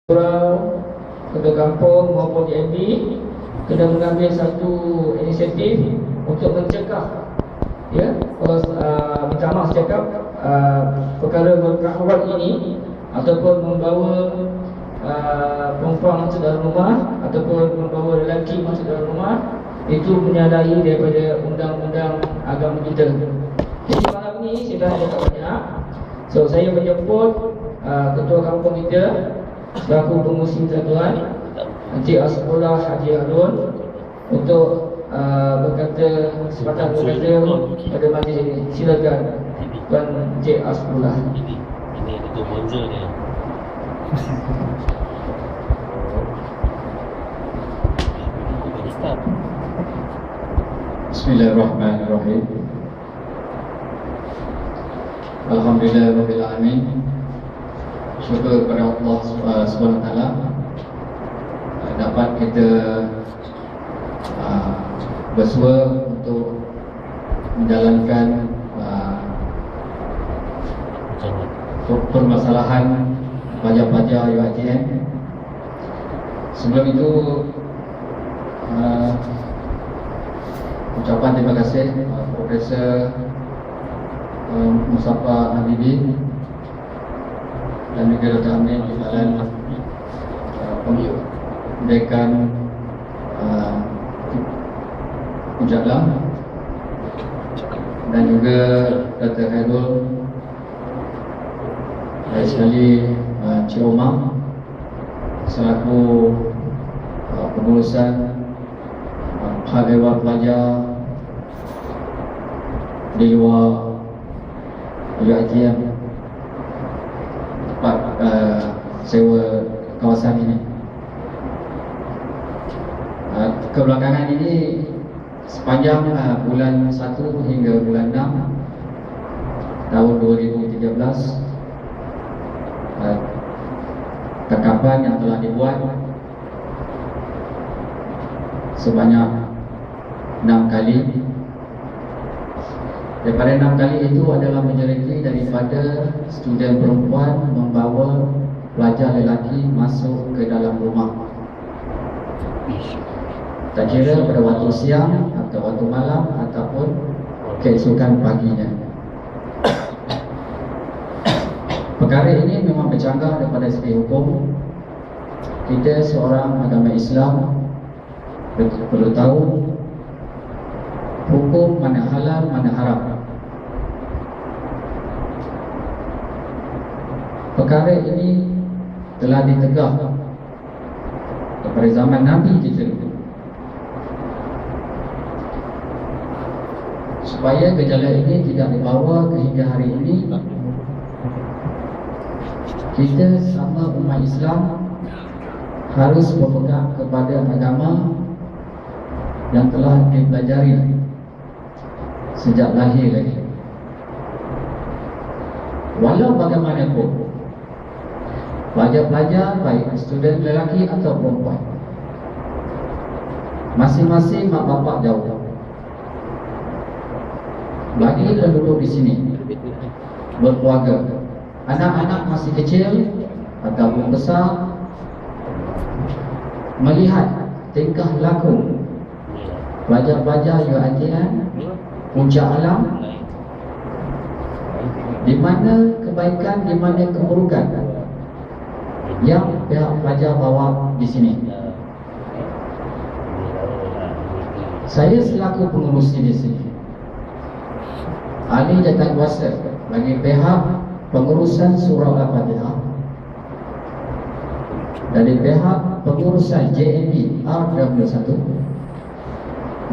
surau, ketua kampung maupun DMB kena mengambil satu inisiatif untuk mencegah, ya, kalau minta maaf cakap, perkara berkahwat ini ataupun membawa perempuan masuk dalam rumah ataupun membawa lelaki masuk dalam rumah itu menyalahi daripada undang-undang agama kita. Jadi malam ni saya dah ada tak banyak, so saya menjemput ketua kampung kita selaku pengurusi persatuan Encik Asrullah Haji Harun untuk berkata sepatah berkata pada majlis ini. Silakan Tuan Encik Asrullah. Ini ketua bonza dia. Bismillahirrahmanirrahim. Alhamdulillahirabbil alamin. Syukur kepada Allah Subhanahu wa taala dapat kita bersua untuk menjalankan permasalahan pelajar-pelajar UiTM. Sebelum itu ucapan terima kasih Profesor Mustafa Habibi dan juga Dr. Amin Izalan, Dekan Ujalam, dan juga Dr. Khairul, dan sekali Cik Omar selaku pengurusan hal ehwal pelajar di luar UiTM tempat sewa kawasan ini. Kebelakangan ini sepanjang bulan 1 hingga bulan 6 tahun 2013, tangkapan yang telah dibuat sebanyak 6 kali. Daripada 6 kali itu adalah majoriti daripada student perempuan membawa pelajar lelaki masuk ke dalam rumah. Tak kira pada waktu siang atau waktu malam ataupun keesokan paginya. Perkara ini memang bercanggah daripada segi hukum. Kita seorang agama Islam perlu tahu hukum mana halal mana haram. Perkara ini telah ditegak pada zaman Nabi kita, supaya gejala ini tidak dibawa hingga hari ini. Kita sama umat Islam harus berpegang kepada agama yang telah dipelajari sejak lahir lagi. Walau bagaimanapun, pelajar-pelajar baik student lelaki atau perempuan, masing-masing mak bapak jauh. Lagi penduduk di sini berkeluarga, anak-anak masih kecil ataupun besar, melihat tingkah laku pelajar-pelajar UiTM puncak alam, di mana kebaikan, di mana keburukan yang pihak pelajar bawa di sini. Saya selaku pengurus di sini, ahli jatan kuasa bagi pihak pengurusan surau Al-Fatihah, dari pihak pengurusan JNB R21,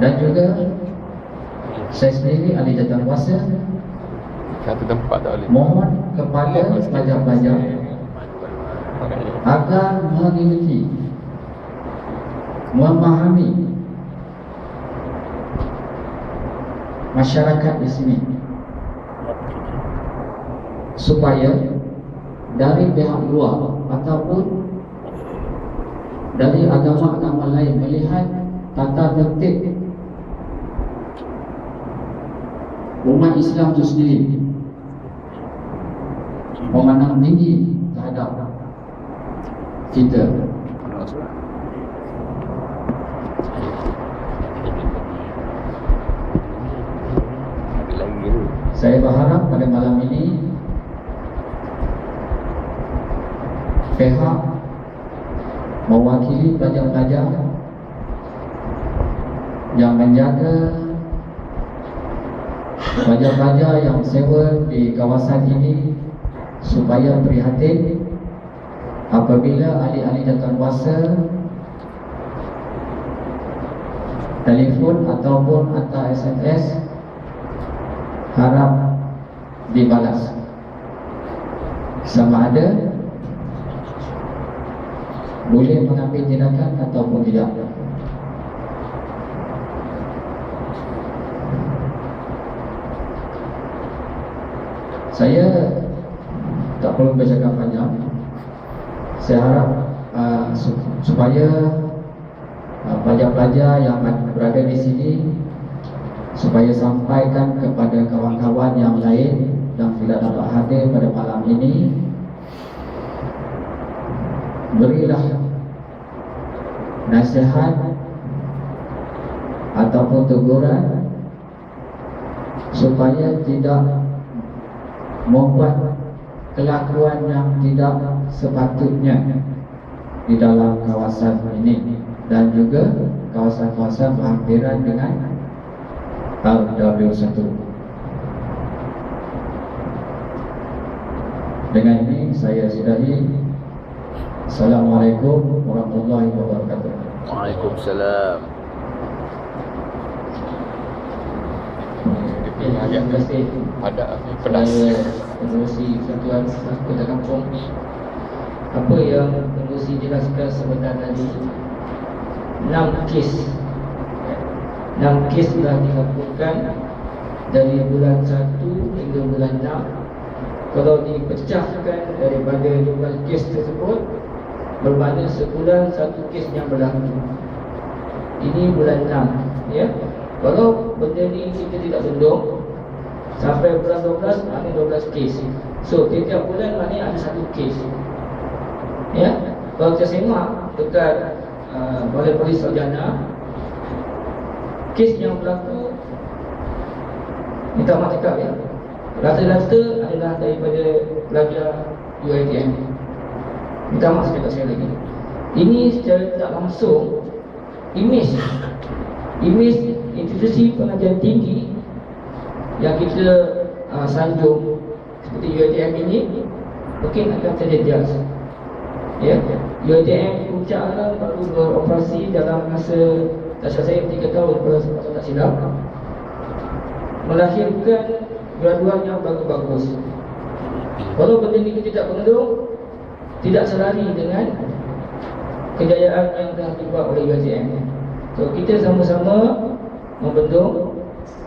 dan juga saya sendiri ahli jatan kuasa, satu tempat tak boleh. mohon kepada pelajar-pelajar agar mengikuti, memahami masyarakat di sini, supaya dari pihak luar ataupun dari agama-agama lain melihat tata tertib umat Islam itu sendiri memandang tinggi terhadap kita. Ada lagi tu. Saya berharap pada malam ini pihak mewakili pelajar-pelajar yang menjaga pelajar-pelajar yang sewa di kawasan ini supaya prihatin apabila ahli-ahli jawatankuasa telefon ataupun hantar SMS harap dibalas, sama ada boleh mengambil tindakan ataupun tidak. Saya tak perlu bercakap panjang. Saya harap supaya pelajar-pelajar yang berada di sini supaya sampaikan kepada kawan-kawan yang lain yang tidak dapat hadir pada malam ini, berilah nasihat ataupun teguran supaya tidak membuat kelakuan yang tidak sepatutnya di dalam kawasan ini dan juga kawasan-kawasan berhampiran dengan RW1. Dengan ini saya sudahi. Assalamualaikum warahmatullahi wabarakatuh. Waalaikumsalam. Terima kasih. Ada pedas. Pengurusi Satuan Kota Kampung. Apa yang pengurusi jelaskan sebentar tadi, 6 kes 6 kes telah dilakukan dari bulan 1 hingga bulan 6. Kalau dipecahkan daripada jumlah kes tersebut, bermakna sebulan 1 kes yang berlaku. Ini bulan 6, ya. Kalau benda ni kita tidak bendung sampai bulan 12, maknanya 12 kes. So tiap bulan maknanya ada 1 kes, ya. Kalau kita semak dekat Balai Polis Sarjana, kes yang berlaku, minta maaf cakap, ya, rata-rata adalah daripada pelajar UiTM. Minta maaf cakap sekali lagi. Ini secara tidak langsung imej institusi pengajian tinggi yang kita sanjung seperti UiTM ini mungkin akan terjejas, ya. UiTM puncak alam baru beroperasi dalam masa, tak silap saya, 3 tahun kalau tak silap, melahirkan graduan yang bagus-bagus. Kalau benda ni kita tak bendung, tidak selari dengan kejayaan yang telah dibuat oleh UiTM. So kita sama-sama membendung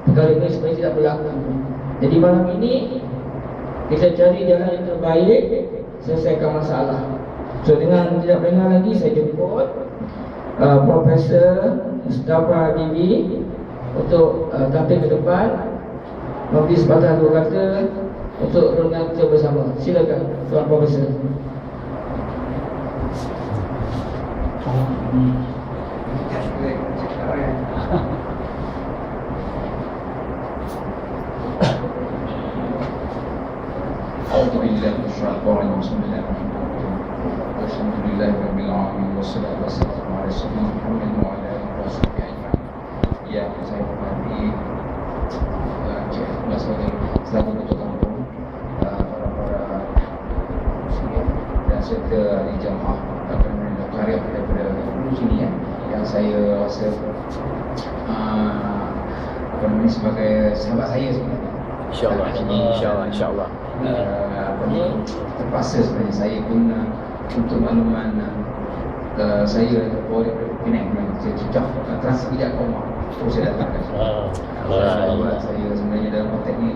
perkara ini supaya tidak berlaku. Jadi malam ini kita cari jalan yang terbaik selesaikan masalah. So dengan tidak lengah lagi, saya jemput Profesor Mustafa Bibi untuk tampil ke depan, memberi sepatah dua kata untuk renungan kita bersama. Silakan Tuan Profesor. Ya, saya hormati Cik Ahmad sebagai selaku ketua kampung, para muslim dan serta ahli jamaah dan karya daripada sini, ya, yang saya rasa sebagai sahabat saya sebenarnya. InsyaAllah. Terpaksa sebenarnya saya pun untuk makluman saya boleh Penang saya cecah terasa tidak koma. Terus saya datangkan. Saya sebenarnya dalam konteks ni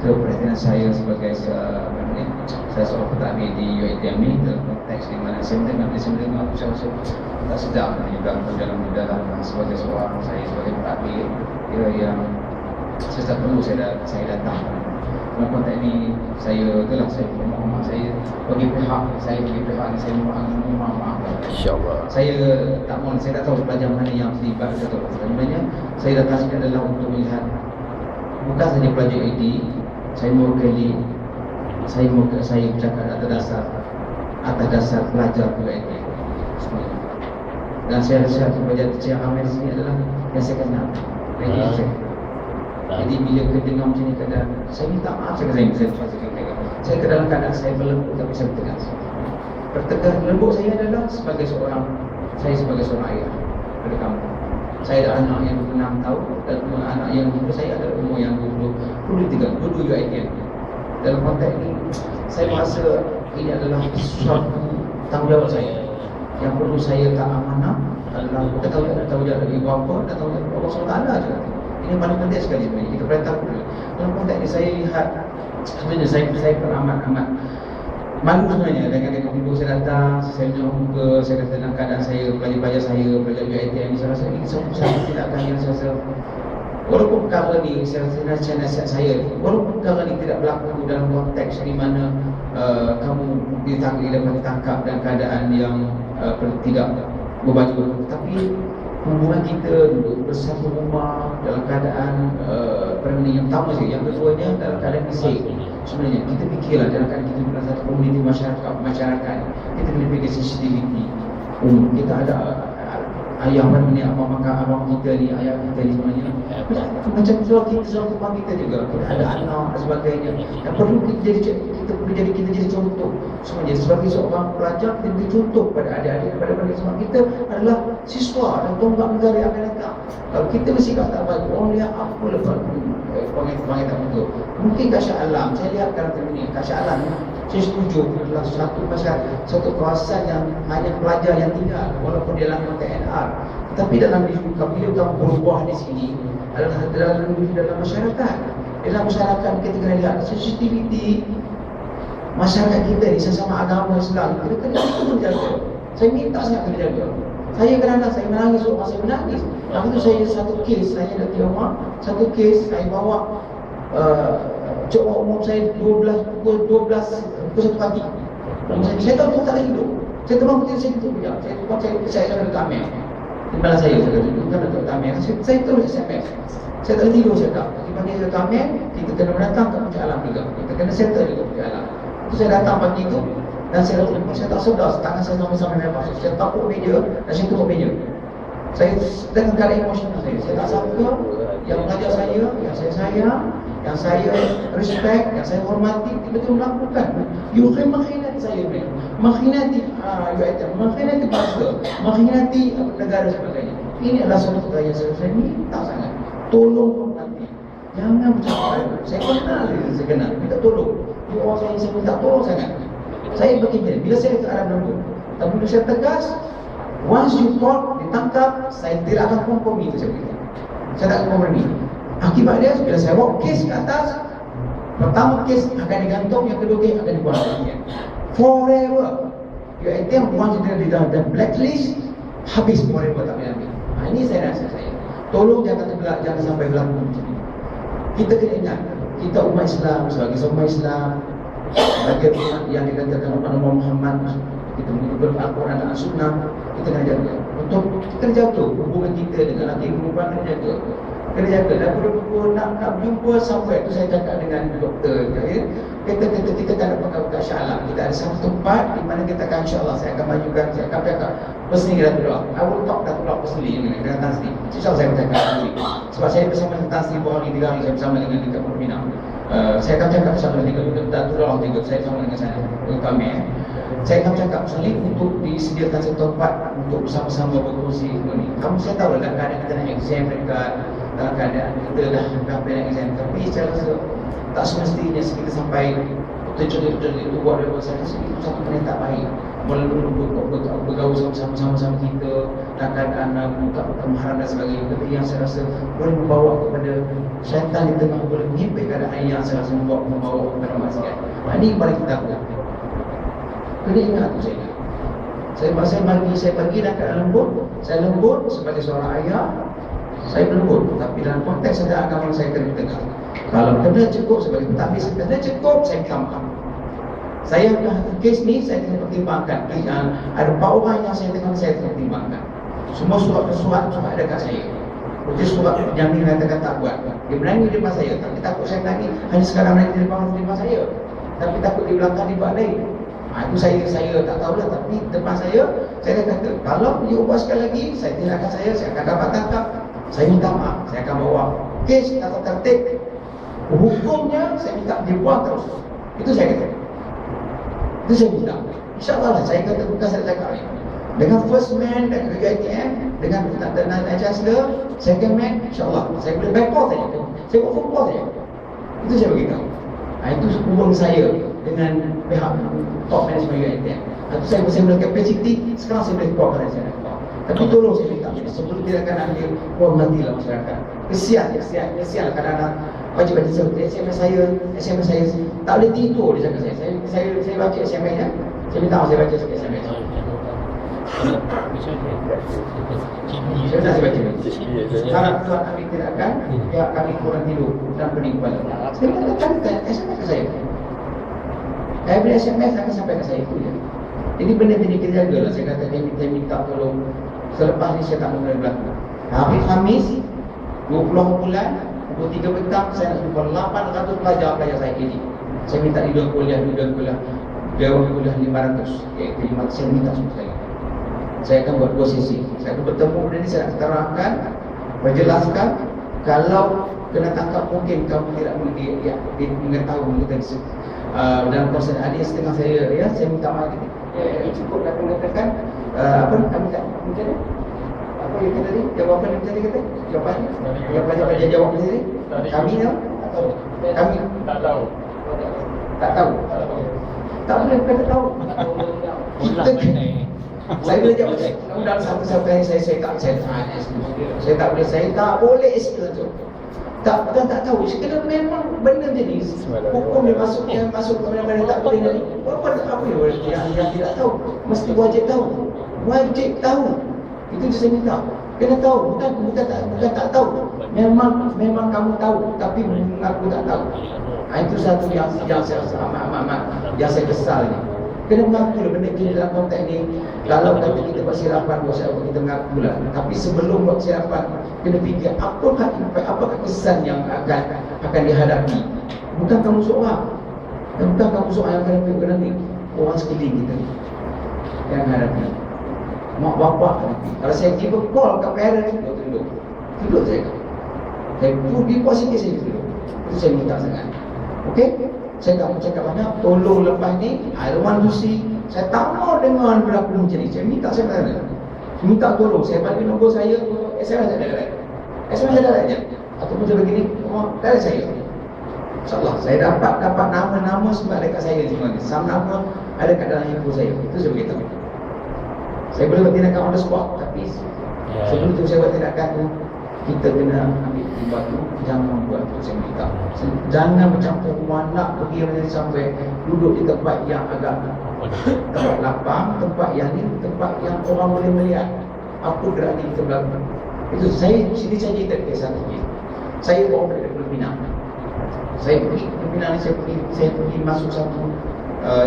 keprihatinan saya sebagai saya seorang pentadbir di UiTM ni, dalam konteks di mana saya mendengar aku saya rasa tak sedap juga dalam sebagai seorang saya sebagai pentadbir yang saya tak perlu saya datang dalam konteks ni saya itulah saya mohon maaf, saya bagi pihak ni saya mohon maaf. InsyaAllah. Saya tak tahu pelajar mana yang terlibat atau sebenarnya saya datang sini adalah untuk melihat bukan saja pelajar AD, saya bercakap atas dasar pelajar UAD sebenarnya. Dan saya rasa pelajar yang ramai di sini adalah yang saya kenal. Jadi bila kedengar macam ni kadang saya minta maaf, saya ke dalam keadaan saya berlembut tapi saya bertegas. Bertegas lembut saya adalah sebagai seorang ayah pada kampung. Saya ada anak yang 26 tahun dan anak yang umur saya adalah umur yang 23, 22 UITM. Dalam konteks ini saya rasa ini adalah suatu tanggungjawab saya yang perlu saya tak amanah adalah tanggungjawab dari ibu bapa dan tanggungjawab Allah SWT juga. Ini paling penting sekali sebenarnya. Kita perintah dulu. Dalam konteks ini saya lihat sebenarnya saya pun amat malu sebenarnya dengan dulu saya datang, saya menjauh muka, saya kata dalam keadaan saya, pelajar UiTM ni, saya rasa ini satu tindakan yang saya rasa walaupun perkara ni saya rasa nasihat saya, walaupun perkara ni tidak berlaku dalam konteks di mana kamu ditangkap dalam keadaan yang tidak berbaju, tapi hubungan kita duduk bersatu rumah dalam keadaan yang pertama saja, yang keduanya dalam keadaan fisik. Sebenarnya kita fikirlah dalam keadaan kita dalam satu komuniti masyarakat, kita boleh fikir sensitiviti. Kita ada ayah mana ni, abang kita ni, ayah kita ni sebenarnya macam suara tumpang kita juga, kita ada anak dan sebagainya. Dan perlu kita jadi contoh sebenarnya sebagai seorang pelajar. Kita beri contoh kepada adik-adik, kepada sebab kita adalah siswa dan tonggak negara yang akan datang. Kalau kita bersikap tak baik, orang lihat apa lepas panggil tak betul. Mungkin kasih alam, saya lihat karakter ini kasih alam, saya setuju adalah satu kawasan yang hanya pelajar yang tinggal walaupun dia dalam TNR. Tapi dalam bila kamu berubah di sini adalah dalam masyarakat. Dalam masyarakat kita kena lihat sensitiviti masyarakat kita ni sesama agama Islam. Kita kena menjaga. Saya minta sangat kena jaga. Saya kadang-kadang saya menangis, saya menangis. Waktu itu saya satu kes, saya ada di rumah, satu kes saya bawa cokok umum saya pukul 1 pagi. Saya tahu tak ada hidup. Saya terbang putih saya itu punya. Saya ada kamera. Di belakang saya kata bukan ada kamera. Saya terus SMS. Saya tak tidur saya tak. Dipanggil ke kamera, kita kena mendatang ke Puncak Alam juga. Kita kena settle juga Puncak Alam. Itu saya datang pagi itu dan saya tak sedar tangan saya sampai merah. Saya tapuk meja dan saya tutup meja. Saya dengan keadaan emosional saya tak sangka yang mengajar saya, yang saya sayang, yang saya respect, yang saya hormati, tiba-tiba melakukan. You mengkhianati saya, mengkhianati UiTM, mengkhianati bangsa, mengkhianati negara sebagainya. Ini adalah satu perkara yang saya minta sangat. Tolong hormati. Jangan bercakap. Saya kenal, minta tolong. Dia orang saya minta tolong sangat. Saya begini, bila saya ke arah lembut, tapi bila saya tegas, once you caught, ditangkap, saya tidak akan kompromi itu saya beritahu. Saya tak akan kompromi. Akibat dia, bila saya bawa kes ke atas, pertama kes akan digantung, yang kedua kes akan dibuang lagi. Forever. UiTM buang di dalam blacklist, habis forever tak boleh ambil. Ini saya rasa saya. Tolong jangan sampai berlaku macam ini. Kita kena ingat, kita umat Islam, sebagai umat Islam, sebagai umat yang dikatakan umat Muhammad, kita mengikut Al-Quran dan As-Sunnah, kita kena jaga. Untuk kita jaga hubungan kita dengan laki perempuan, kena jaga. Dan perlu nak jumpa sampai tu saya cakap dengan doktor, ya. Kita tak ada pakai insya-Allah. Kita ada satu tempat di mana kita akan insya-Allah saya akan majukan, saya akan cakap personally dan doa. I will talk dan doa personally dengan Tansi. Insya-Allah saya bercakap sendiri. Sebab saya bersama dengan Tansi 2 hari 3 hari saya bersama dengan dekat Pembina. Saya akan cakap insya-Allah dengan doktor doa juga saya bersama dengan saya kami. Saya akan cakap personally untuk disediakan satu tempat untuk bersama-sama berkongsi ini. Kamu saya tahu dalam keadaan kita nak exam dekat, dalam keadaan kita dah nak exam, tapi saya rasa tak semestinya kita sampai betul-betul itu buat dari saya rasa itu satu benda tak baik. Bergaul sama-sama kita dan keadaan buka kemaharan dan sebagainya. Tapi yang saya rasa boleh membawa kepada syaitan di tengah, boleh mengimpit keadaan yang saya rasa membawa kepada maksiat. Ini balik kita buat. Kena ingat tu saya pergi dan keadaan lembut. Saya lembut sebagai seorang ayah. Saya lembut, tapi dalam konteks ada agama saya kena tegak. Kalau kena cukup sebagai pentadbir, kena cukup, saya minta maaf. Saya kes ni saya tengah pertimbangkan. Ada 4 orang yang saya tengah pertimbangkan. Semua surat ada kat saya. Berarti surat penjamin katakan tak buat. Dia berani di depan saya, tapi takut saya berani. Hanya sekarang berani di depan saya, tapi takut di belakang di bawah lain. Itu saya tak tahulah. Tapi depan saya kata, kalau dia ubah sekali lagi, saya tindakan saya akan dapat tangkap. Saya minta maaf, saya akan bawa kes atau tertib. Hukumnya saya minta dia buang terus. Itu saya kata. Itu saya minta. InsyaAllah lah, saya kata bukan saya cakap ni. Dengan first man dan KTM, dengan Chancellor, second man, insyaAllah saya boleh back call saja. Saya buat phone call saja. Itu saya beritahu. Itu hubung saya dengan pihak top management UiTM. Itu saya boleh capacity. Sekarang saya boleh keluarkan saya. Tapi tolong saya minta, sebelum tidak akan ambil, hormatilah masyarakat. Kesian kadang-kadang wajib SMS saya tak boleh tidur dia cakap saya baca SMS nya. Saya minta saya baca SMS. Saya baca. Harap Tuhan ambil tindakan, pihak kami kurang tidur dan pening kepala. Saya minta SMS ke saya. Every SMS akan sampai ke saya itu je. Jadi benda-benda kita jagalah. Saya kata saya minta tolong. Selepas ni saya tak boleh berlaku. Hari Khamis 20 bulan pukul 3 petang saya nak jumpa 800 pelajar saya ini. Saya minta dia kuliah dia kuliah 500. Saya minta semua saya. Saya akan buat 2 sesi. Saya akan bertemu benda ni, saya nak terangkan, menjelaskan. Kalau kena tangkap mungkin kamu tidak boleh mengetahui kita dalam proses adik setengah saya minta maaf. Cukup nak mengatakan apa kami tak mungkin apa yang tadi jawapan yang tadi kata jawapannya dia jawab sendiri kami atau kami tak tahu tak boleh kata tahu kita saya boleh jawab undang satu-satu yang saya tak boleh excuse tu tak tahu sekadar memang benda jenis hukum dia masuk ke mana-mana tak boleh ni apa yang tidak tahu mesti wajib tahu itu je saya minta kena tahu bukan tak tahu memang kamu tahu tapi mengaku tak tahu. Itu satu yang saya amat yang saya kesal ni. Kena mengaku lah benda kita dalam konteks ni. Kalau kata kita buat sirapan, kita mengaku lah. Tapi sebelum buat sirapan, kena fikir apakah kesan yang akan dihadapi. Bukan kamu seorang. Dan bukan kamu seorang yang akan fikir nanti. Orang sekeliling kita yang hadapi. Mak bapak nanti. Kalau saya tiba call kat parent, duduk saya. Saya pergi positif saya duduk. Itu saya minta sangat. Okey? Saya tak mau cakap banyak. Tolong lepas ni I want to see. Saya tak mau dengar berlaku macam ni. Saya minta saya kata. Saya minta tolong. Saya bagi nombor saya. SMS ada direct. SMS ada direct je. Ataupun saya begini. Dari saya. InsyaAllah. Saya dapat nama-nama sebab dekat saya semua ni. Sama nama ada kat dalam info saya. Itu saya beritahu. Saya boleh bertindakan on the spot. Tapi sebelum tu saya bertindakan tu, kita kena ambil tiba tu. Jangan buat tu saya minta. Jangan bercampur mana pergi menjadi sampai duduk di tempat yang agak tempat lapang, tempat yang ni, tempat yang orang boleh melihat apa gerak di kita belakang. Itu saya sini saya cerita kisah lagi. Saya bawa balik ke Pinang. Saya pergi ke Pinang ni, saya pergi masuk satu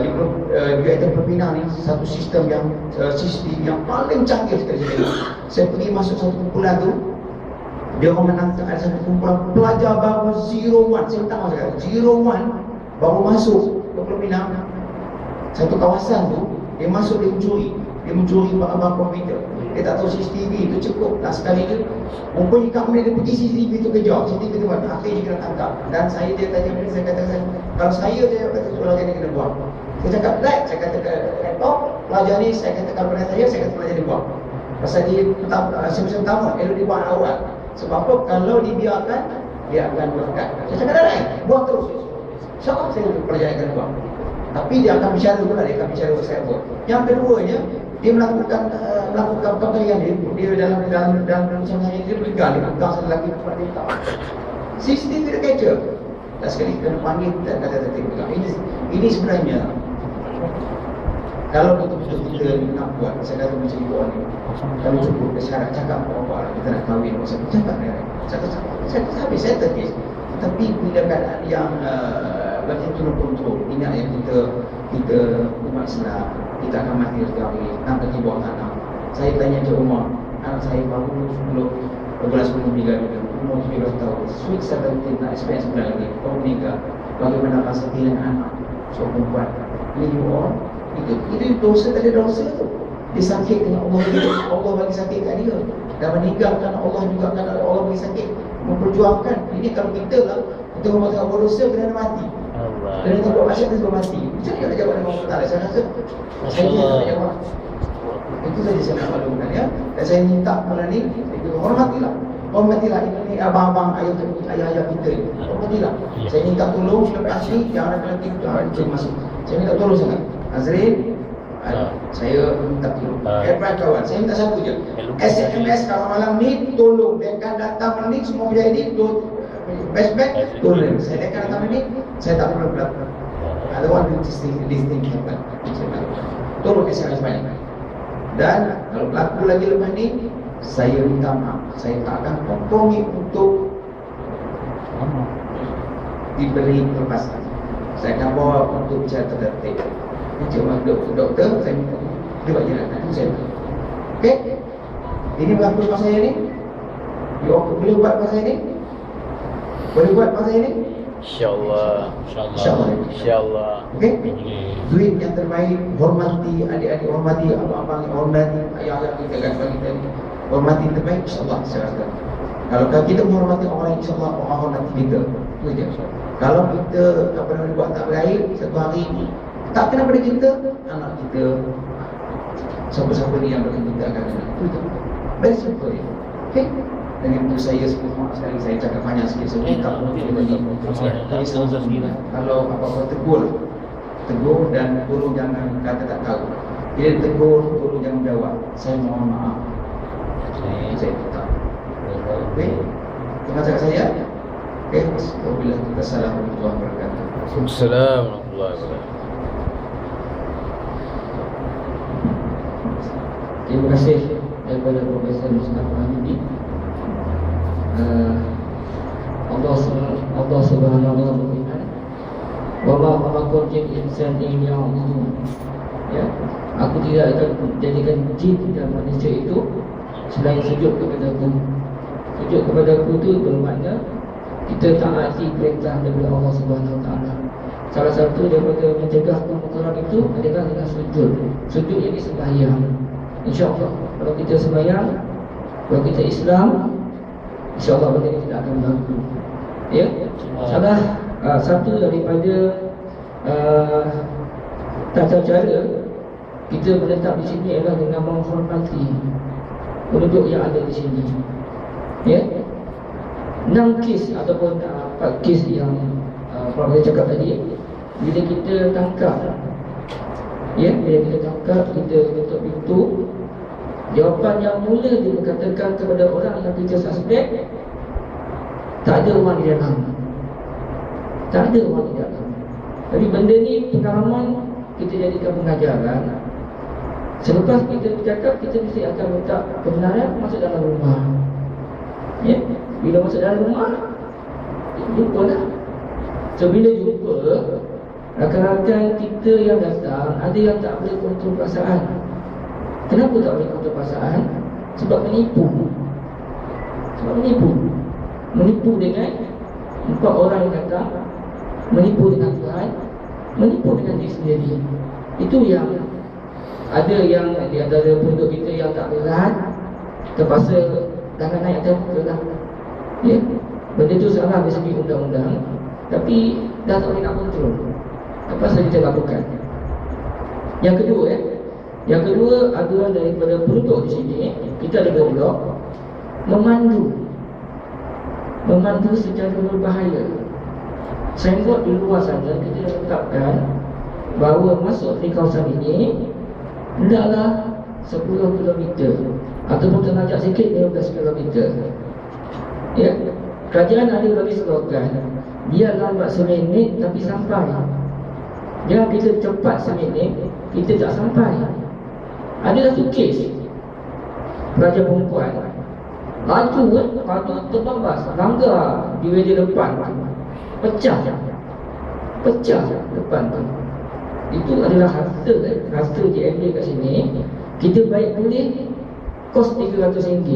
di UiTM Pinang ni satu sistem yang paling canggih sekali. Saya pergi masuk satu kumpulan tu. Dia orang menangkap ada satu kumpulan pelajar baru 01. Saya tak mahu cakap 01 baru masuk ke Pulau Pinang. Satu kawasan tu dia masuk dia mencuri barang-barang komputer. Dia tak tahu CCTV itu cukup tak sekali tu. Rupanya kami dia pergi CCTV tu kejar. CCTV tu buat akhirnya kena tangkap. Dan saya dia tanya bila saya katakan kalau saya kata pelajar ni kena buang. Saya cakap right, saya kata ke laptop pelajar ni saya kata kalau pada saya kata pelajar dia buang. Pasal dia semasa pertama elok dia buang awal. Sebab apa? Kalau dibiarkan dia akan berangkat. Saya cakap right, buang terus. InsyaAllah saya pelajar akan buang. Tapi dia akan bicara pula, dia akan bicara saya buat. Yang keduanya, dia melakukan pakaian dia dalam saya dia pegang dia pegang satu lelaki tempat dia tak. CCTV dia capture. Tak sekali kena panggil dan kata pegang. Ini sebenarnya kalau betul-betul kita nak buat, saya kata macam itu ni. Kalau cukup bersyarat cakap apa kita nak kahwin, saya cakap dia. Saya habis saya terkis. Tapi bila keadaan yang macam tu kontrol, ingat yang kita umat Islam, kita akan mati sekali, nak pergi buang anak. Saya tanya ke rumah, anak saya baru 10 meninggal, umur 17 tahun, sweet 17, nak experience bulan lagi, baru meninggal. Bagaimana rasa kehilangan anak seorang perempuan? Ini orang, itu dosa, tak ada dosa tu. Dia sakit dengan Allah bagi sakit kat dia, dan meninggalkan Allah juga kerana Allah bagi sakit, memperjuangkan. Ini kalau kita lah, kita rumah tengah berdosa, kena mati. Kena buat masyarakat sebab mati. Macam mana nak jawab dengan Allah Ta'ala? Saya rasa saya tidak nak jawab. Itu saja saya nak maklumkan ya. Dan saya minta malam ni, hormatilah ini abang-abang ayah-ayah kita. Hormatilah. Saya minta tolong selepas ni, jangan nanti kita masuk. Saya minta tolong sangat Azrin, saya minta tolong Edward kawan, saya minta satu je, SMS kalau malam ni tolong, dia akan datang malam ni semua jadi best-best, tolong. Saya akan datang malam ni, saya tak perlu berlaku. I don't want this thing happen. Tolong SMS banyak. Dan kalau berlaku lagi lepas ni, saya minta maaf. Saya tak akan kompromi untuk diberi perpasan. Saya akan bawa untuk bicara terdetik. Cuma doktor, saya minta dia buat jalan. Itu saya minta. Okey? Ini berlaku lepas saya ni. Boleh buat lepas saya ni? Boleh buat lepas saya ni? InsyaAllah. InsyaAllah. Okey? Duit yang terbaik, hormati adik-adik, hormati abang-abang, hormati ayah-ayah kita, kakak kita ni. Hormati yang terbaik, insyaAllah saya rasa. Kalau kita menghormati orang, insyaAllah orang hormati kita. Itu je. Kalau kita buat tak baik, satu hari tak kena pada kita, anak kita, siapa-siapa ni yang berkata kita akan kena. Itu je. Very simple je. Okay? Dengan itu saya sebut maaf sekali, saya cakap banyak sikit. Saya minta mungkin lagi. Kalau apa-apa tegur dan tolong jangan kata tak tahu. Bila tegur, tolong jangan jawab. Saya mohon maaf. Saya minta. Okey? Terima kasih saya. Okey, Assalamualaikum warahmatullahi wabarakatuh. Assalamualaikum warahmatullahi wabarakatuh. Terima kasih kepada Profesor Mustafa Hamidi. Allah Subhanahu wa taala berfirman, "Wa ma khalaqtul insana illa liya'budun." Ya, aku tidak akan jadikan jin dan manusia itu selain sujud kepadaku. Sujud kepadaku itu bermakna kita taati perintah daripada Allah Subhanahu wa taala. Salah satu daripada mencegah kemungkaran itu adalah dengan sujud. Sujud ini sembahyang. InsyaAllah kalau kita sembahyang, kalau kita Islam, InsyaAllah benda ini tidak akan berlaku. Ya, salah satu daripada tata cara kita menetap di sini adalah dengan menghormati penduduk yang ada di sini. Ya, 6 kes ataupun 4 kes yang Prof cakap tadi, bila kita tangkap, ya, bila kita tangkap, kita tutup pintu, jawapan yang mula dikatakan kepada orang yang kita suspek, tak ada orang di dalam. Tak ada orang di dalam. Tapi benda ni pengalaman kita jadikan pengajaran. Selepas kita bercakap, kita mesti akan minta kebenaran masuk dalam rumah. Ya, bila masuk dalam rumah, jumpa lah. So bila jumpa, rakan-rakan kita yang datang, ada yang tak boleh kontrol perasaan. Kenapa tak boleh kontrol perasaan? Sebab menipu. Menipu dengan 4 orang yang datang, menipu dengan Tuhan, menipu dengan diri sendiri. Itu yang ada yang di antara penduduk kita yang tak berat, terpaksa tangan naik atas muka lah. Ya, benda tu salah dari segi undang-undang, tapi dah tak boleh nak kontrol. Terpaksa kita lakukan. Yang kedua aduan daripada penduduk di sini, kita ada blok memandu secara berbahaya. Signboard di luar sana kita letakkan bahawa masuk di kawasan ini hendaklah 10 km ataupun terlajak sikit 15 km. Ya, kerajaan ada bagi slogan, biar lambat seminit tapi sampai. Jangan kita cepat seminit, kita tak sampai. Ada satu kes pelajar perempuan laju terbang bas, langgar di meja depan, pecah depan tu. Itu adalah harta JMA kat sini. Kita baik boleh kos RM300.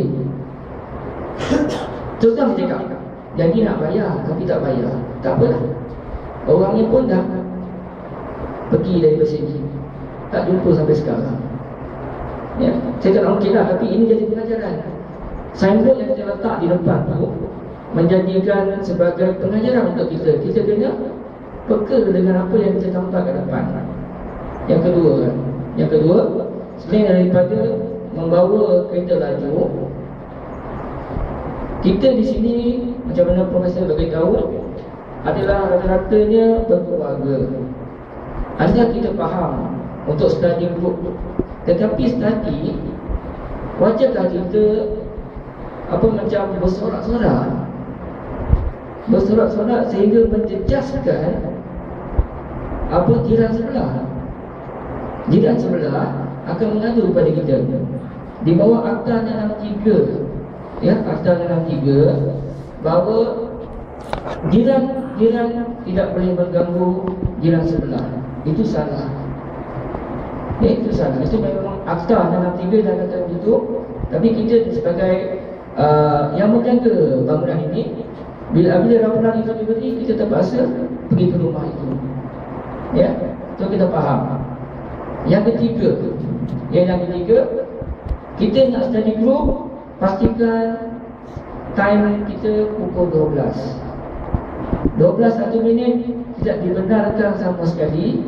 Terus dah saya cakap, janji nak bayar tapi tak bayar. Tak apalah, orangnya pun dah pergi dari sini, tak jumpa sampai sekarang. Ya, saya kata okey lah, tapi ini jadi pengajaran. Signboard yang kita letak di depan tu menjadikan sebagai pengajaran untuk kita. Kita kena peka dengan apa yang kita tampak kat depan. Yang kedua, selain daripada membawa kereta laju, kita di sini macam mana Profesor beritahu adalah rata-ratanya berkeluarga. Adakah kita faham untuk study group? Tetapi study, wajarkah kita macam bersorak-sorak sehingga menjejaskan jiran sebelah akan mengadu kepada kita. Di bawah Akta 63, ya, Akta 63 bahawa jiran tidak boleh mengganggu jiran sebelah. Itu salah. Itu salah. Itu memang Akta 63 dah kata begitu. Tapi kita sebagai yang menjaga bangunan ini, bila laporan itu diberi, kita terpaksa pergi ke rumah itu. Ya, itu kita faham. Yang ketiga, kita nak study group, pastikan time kita pukul 12:01 tidak dibenarkan sama sekali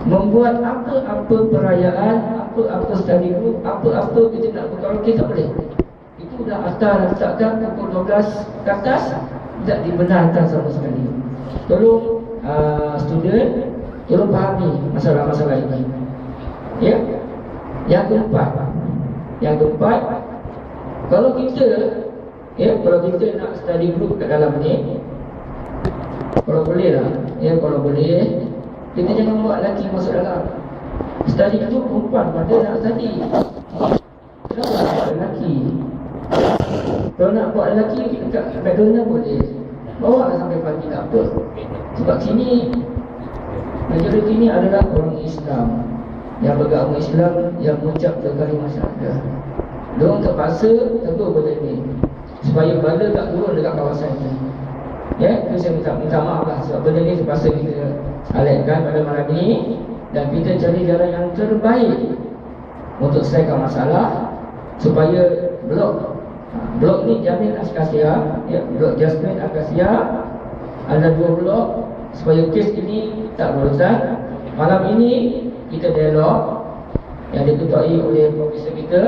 membuat apa-apa perayaan, apa-apa study group, apa-apa kita nak berkaraoke, tak boleh. Itu dah Akta letakkan pukul 12 ke atas tidak dibenarkan sama sekali. Tolong student, tolong fahami masalah-masalah ini. Ya. Yang keempat, kalau kita nak study group kat dalam ni, kalau boleh lah, ya, kalau boleh, kita jangan buat lelaki masuk dalam. Study group perempuan pada nak study. Kenapa nak buat lelaki? Kalau nak buat lelaki kat McDonald boleh, bawa lah sampai pagi, tak apa. Sebab sini majoriti ni adalah orang Islam yang beragama Islam, yang mengucap kalimah syahadah. Diorang terpaksa tegur benda ni supaya bala tak turun dekat kawasan ni. Ya, itu saya minta maaf lah, sebab benda ni terpaksa kita aletkan pada malam ni. Dan kita cari jalan yang terbaik untuk selesaikan masalah, supaya blok ni Jamin Akasia, ya, blok Jasmine Akasia, ada 2 blok, supaya kes ini tak berurusan. Malam ini kita dialog yang diketuai oleh profesor kita,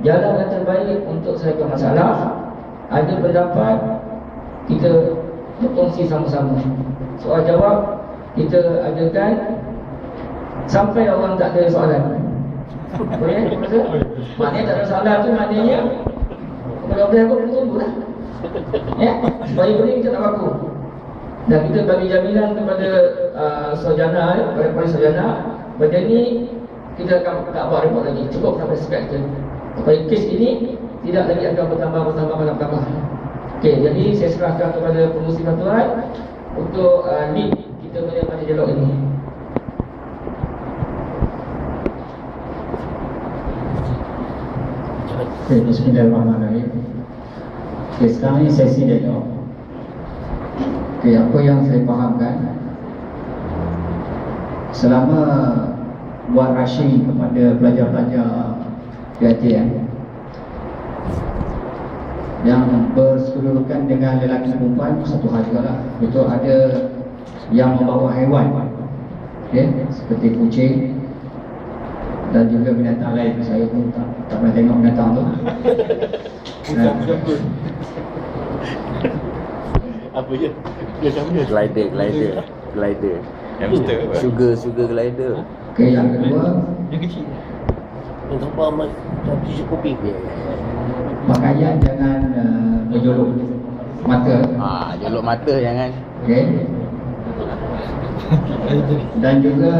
jalan yang terbaik untuk selesaikan masalah. Ada pendapat, kita berkongsi sama-sama. Soal jawab kita adakan sampai orang tak ada soalan. Boleh? Maknanya tak ada soalan tu maknanya boleh aku tunggu lah. Ya, supaya boleh kita tak baku. Dan kita bagi jaminan kepada Sarjana, kepada Sarjana, benda ni kita akan tak buat report lagi, cukup sampai sekat kita, supaya kes ini tidak lagi akan bertambah. Okey, jadi saya serahkan kepada pengurusi Tuan untuk lead kita pada dialog ini. Okay, bismillahirrahmanirrahim. Okay, sekarang ni sesi dialog. Okay, apa yang saya fahamkan, selama buat rushing kepada pelajar-pelajar PATM yang bersetujukan dengan lelaki perempuan, satu hal juga lah. Itu ada yang membawa haiwan, okay, seperti kucing dan juga binatang lain. Saya pun tak pernah tengok binatang tu. Apa je? Glider. Hamster. Sugar glider. Okay, yang kedua, Dia kecil. Yang nampak macam tisu kopi. pakaian jangan menjolok mata. Jolok mata jangan. Okay. Dan juga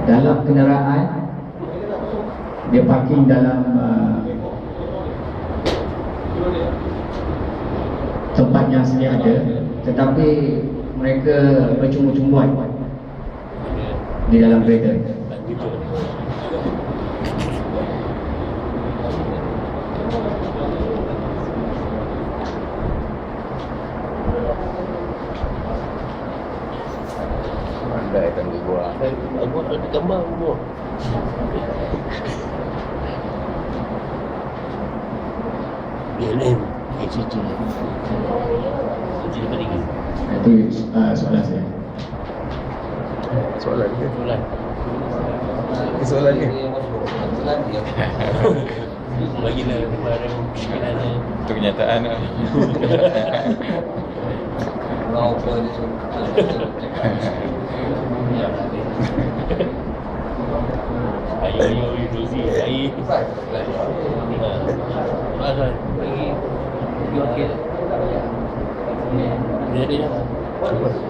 dalam kenderaan, dia parking dalam tempat yang sedia ada. tetapi mereka bercumbu-cumbuan di dalam kereta. Pandai tangga gua. Aku ada gambar semua. BLM, ACT. Jadi tadi Itu soalan saya. Soalan ke? bulan. Soalan ke? Bagi lah kemarin sekiranya Itu kenyataan lah. ayo Rozi, air. Pasal bagi okey. Dia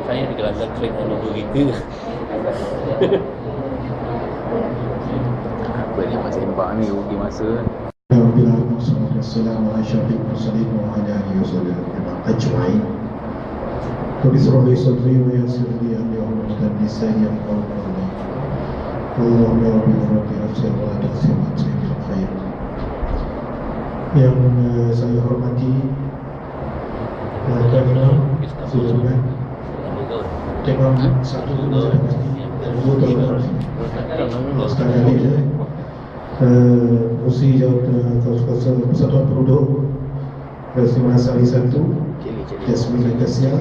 saya di kelas train ada begitu. Apa ni masa sembang ni rugi masa. Assalamualaikum warahmatullahi wabarakatuh. وبسرعة صدري ويسر لي أمري وعقدة من لساني يفقهوا قولي. اللهم يا رب ربي أبصر ولا تقصر وأبصر بالخير. Yang saya hormati Tuan Imam Sulaiman, Imam satu Masyarakat Pasti Tuan sekali lagi Usi Jawab Kuasa Persatuan Penduduk Rasimah Sari 1 Jasmine Akasia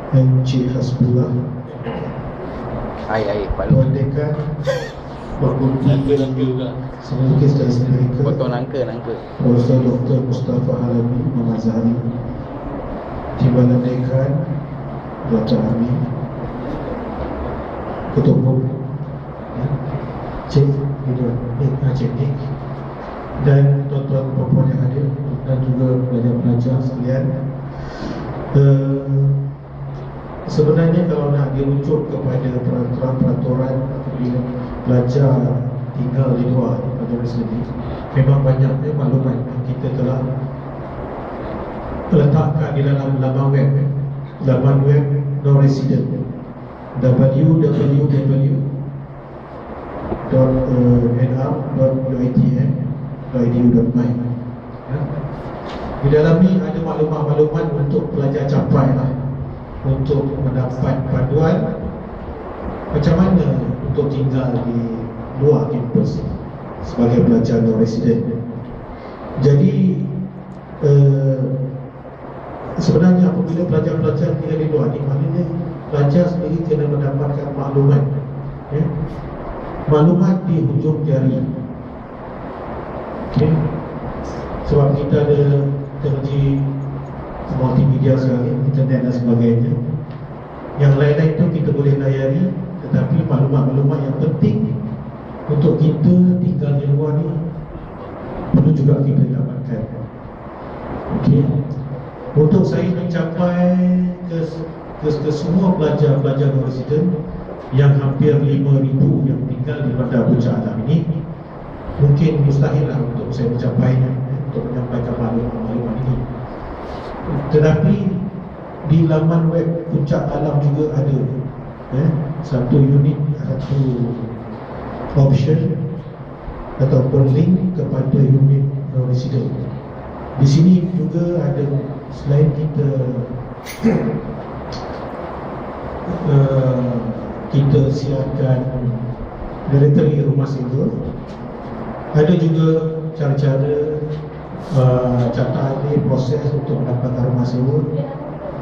Encik Hasbullah Air palu. Tuan Dekan Berkunti Semelukis dari Amerika Potong nangka. Profesor Dr. Mustafa Halami Muhammad Zahari Timbalan Dekan Dr. Amin Ketua Umum Cik Cik Nik dan tuan-tuan perempuan yang hadir dan juga pelajar-pelajar sekalian. Sebenarnya kalau nak dirujuk kepada peraturan apabila pelajar tinggal di luar pada sini, memang banyaknya maklumat yang kita telah letakkan di dalam laman web non-resident www.nr.uitm.edu.my. Di dalam ni ada maklumat-maklumat untuk pelajar capai lah, untuk mendapat panduan macam mana untuk tinggal di luar kampus sebagai pelajar non-resident. Jadi sebenarnya apabila pelajar-pelajar tinggal di luar ni, maknanya pelajar sendiri kena mendapatkan maklumat, maklumat di hujung jari. Sebab kita ada teknologi multimedia sekarang, internet dan sebagainya. Yang lain-lain itu kita boleh layari, tetapi maklumat-maklumat yang penting untuk kita tinggal di luar ni perlu juga kita dapatkan. Okey. Untuk saya mencapai ke semua pelajar-pelajar non-resident yang hampir 5,000 yang tinggal di Bandar Puncak Alam ini, mungkin mustahil lah untuk saya mencapainya, untuk menyampaikan maklumat ini. Tetapi di laman web Puncak Alam juga ada satu unit, satu option ataupun link kepada unit non-resident. Di sini juga ada, selain kita kita siapkan directory rumah sewa, ada juga cara-cara carta proses untuk mendapatkan rumah sewa,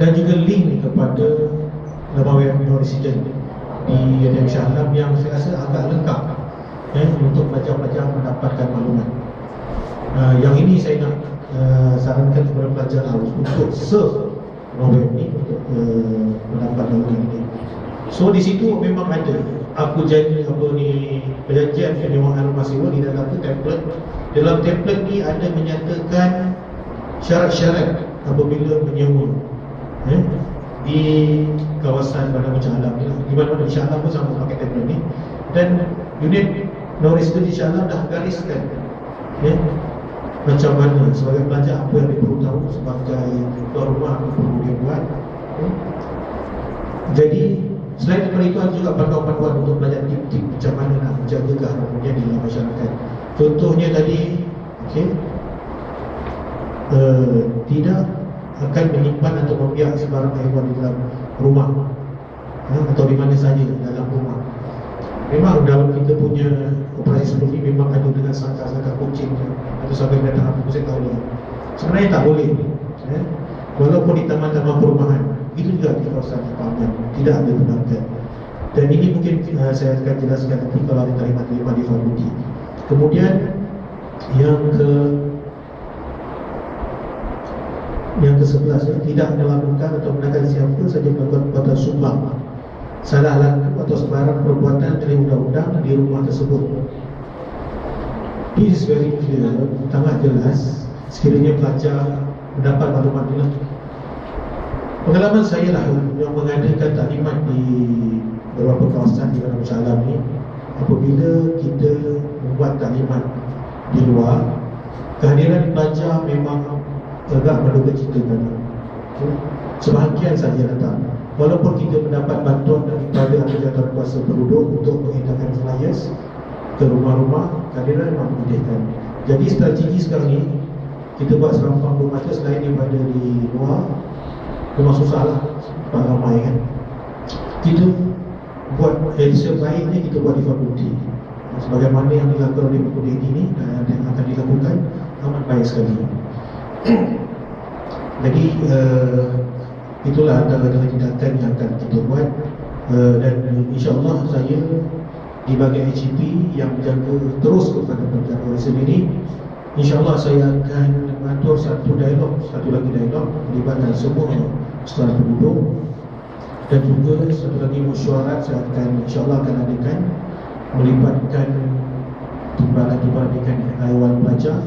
dan juga link kepada laman web non-resident di Yadam Shah Alam yang saya rasa agak lengkap untuk pelajar-pelajar mendapatkan maklumat. Yang ini saya nak sarankan kepada pelajar harus untuk surf web ni untuk mendapat maklumat ini. So di situ memang ada perjanjian penyewaan rumah sewa di dalam tu template. Dalam template ni ada menyatakan syarat-syarat apabila menyewa di kawasan Bandar Puncak Alam ni. Di mana-mana di Shah Alam pun sama pakai template ni, dan unit non-resident di Shah Alam dah gariskan macam mana sebagai pelajar apa yang dia perlu tahu sebagai tuan rumah, apa perlu dia buat Jadi selain daripada itu ada juga panduan-panduan untuk belajar tip-tip macam mana nak menjaga keharmonian di dalam masyarakat. Contohnya tadi, tidak akan menyimpan atau membiak sebarang haiwan di dalam rumah, atau di mana saja dalam rumah. Memang dalam kita punya operasi sebelum ini memang ada dengan sangka-sangka kucing atau sampai binatang apa pun saya tahu ni. Sebenarnya tak boleh, walaupun di taman-taman perumahan, itu juga di kawasan Paman tidak ada benarkan. Dan ini mungkin saya akan jelaskan nanti kalau ada terima-terima di Fakulti. Kemudian yang ke-11, tidak melakukan atau menekan siapa saja melakukan perbuatan sumbang, salah laku atau sebarang perbuatan dari undang-undang di rumah tersebut. This is very clear, sangat jelas. Sekiranya pelajar mendapat maklumat ini, pengalaman saya lah yang mengadakan taklimat di beberapa kawasan di dalam Shah Alam ni, apabila kita membuat taklimat di luar, kehadiran pelajar memang agak menduga cita tadi. Sebahagian saja datang. Walaupun kita mendapat bantuan daripada jawatan kuasa penduduk untuk menghidangkan flyers ke rumah-rumah, kehadiran memang menyedihkan. Jadi strategi sekarang ni, kita buat serampang rumah tu selain daripada di luar, memang susah lah, sebab ramai kan. Kita buat sebaiknya kita buat di Fakulti. Sebagaimana yang dilakukan oleh Fakulti ini dan yang akan dilakukan amat baik sekali. Jadi itulah antara tindakan yang akan kita buat, dan insyaAllah saya di bahagian HEP yang menjaga terus kepada pelajar tourism ini, insyaAllah saya akan mengatur satu lagi dialog melibatkan semua setelah penduduk, dan juga satu lagi mesyuarat saya akan insyaAllah akan adakan melibatkan timbalan dengan haiwan pelajar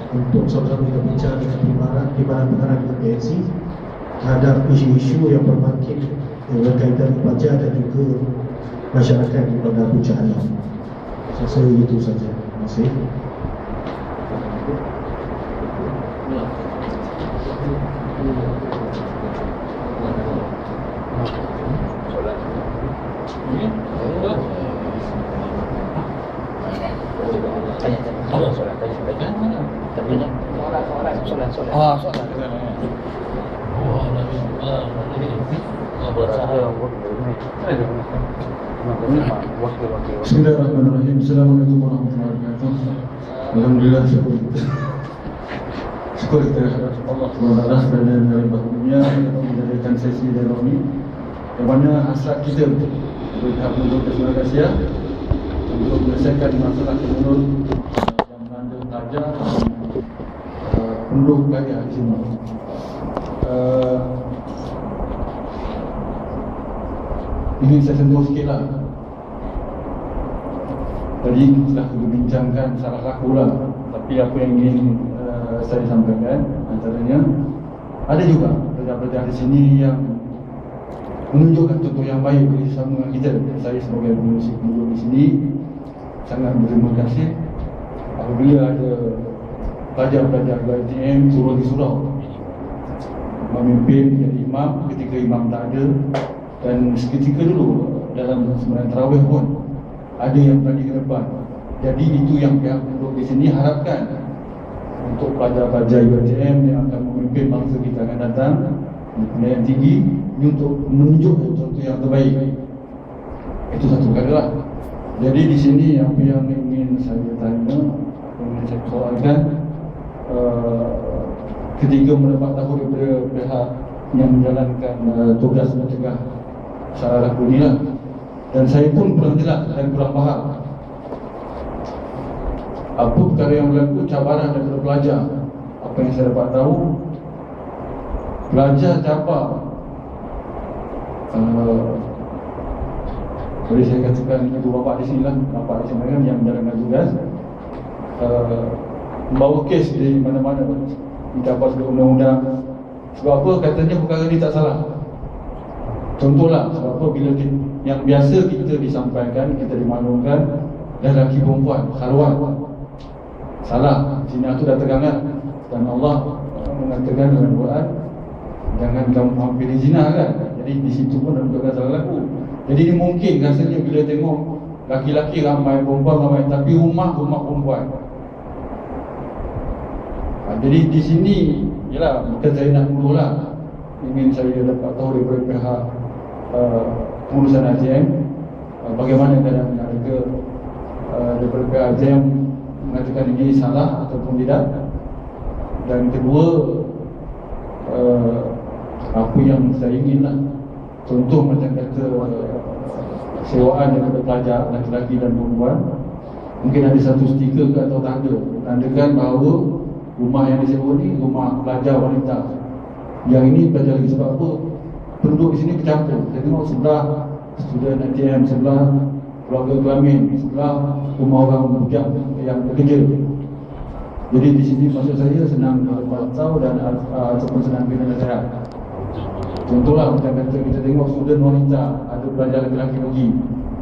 untuk sama-sama kita bincang dengan timbalan pengarah dengan PNC terhadap isu-isu yang berbangkit yang berkaitan dengan pelajar dan juga masyarakat di Bandar Puncak Alam. Saya itu saja. Terima kasih. Bismillahirrahmanirrahim. Assalamualaikum warahmatullahi wabarakatuh. Alhamdulillah, syukur kita Allah SWT kerana dari bahagiannya menjadikan sesi dialog ini yang mana hasrat kita dari pihak penduduk Kesultanan Malaysia untuk menyelesaikan masalah menurut yang melanda pelajar penduduk bagi di sini. Ini saya sentuh sikit lah. Tadi telah dibincangkan salah laku lah, tapi apa yang ingin saya sampaikan antaranya, ada juga pelajar-pelajar di sini yang menunjukkan contoh yang baik bagi sesama kita. Saya sebagai penduduk di sini sangat berterima kasih apabila ada pelajar-pelajar UiTM turun di surau memimpin menjadi imam ketika imam tak ada, dan seketika dulu dalam sembahyang tarawih pun ada yang berani ke depan. Jadi itu yang pihak penduduk di sini harapkan untuk pelajar-pelajar UiTM yang akan memimpin bangsa kita akan datang di pendidikan tinggi ini untuk menunjukkan contoh yang terbaik. Itu satu perkara lah. Jadi di sini apa yang ingin saya tanya, ingin saya soalkan, ketika mendapat tahu daripada pihak yang menjalankan tugas mencegah salah laku ni lah, dan saya pun kurang jelas dan kurang faham apa perkara yang berlaku, cabaran daripada pelajar. Apa yang saya dapat tahu, pelajar cabar, boleh saya katakan ibu bapa di sini lah, bapa di sini kan yang menjalankan tugas, membawa kes di mana-mana, dicabar sebagai undang-undang. Sebab apa? Katanya perkara ni tak salah. Contohlah, sebab apa? Bila yang biasa kita disampaikan, kita dimaklumkan lelaki perempuan, khaluan, salah. Zina tu dah tegangan, dan Allah mengatakan dalam Quran, jangan kamu hampir zina kan. Jadi di situ pun ada salah laku. Jadi ini mungkin rasanya bila tengok laki-laki ramai, perempuan ramai, tapi rumah perempuan. Jadi di sini ialah bukan saya nak mulalah, ingin saya dapat tahu daripada pihak pengurusan AJM bagaimana keadaan mereka, daripada pihak AJM mengatakan ini salah ataupun tidak. Dan kedua, apa yang saya inginlah, contoh macam kata sewaan daripada pelajar lelaki dan perempuan, mungkin ada satu stiker ke atau tanda tandakan bahawa rumah yang disewa ni rumah pelajar wanita. Yang ini pelajar lagi, sebab apa? Penduduk di sini bercampur. Saya tengok sebelah student ATM, sebelah keluarga kelamin, sebelah rumah orang bujang yang bekerja. Jadi di sini maksud saya senang pantau dan ataupun senang bina nasihat. Contohlah macam kata kita tengok student wanita, ada pelajar lelaki pergi.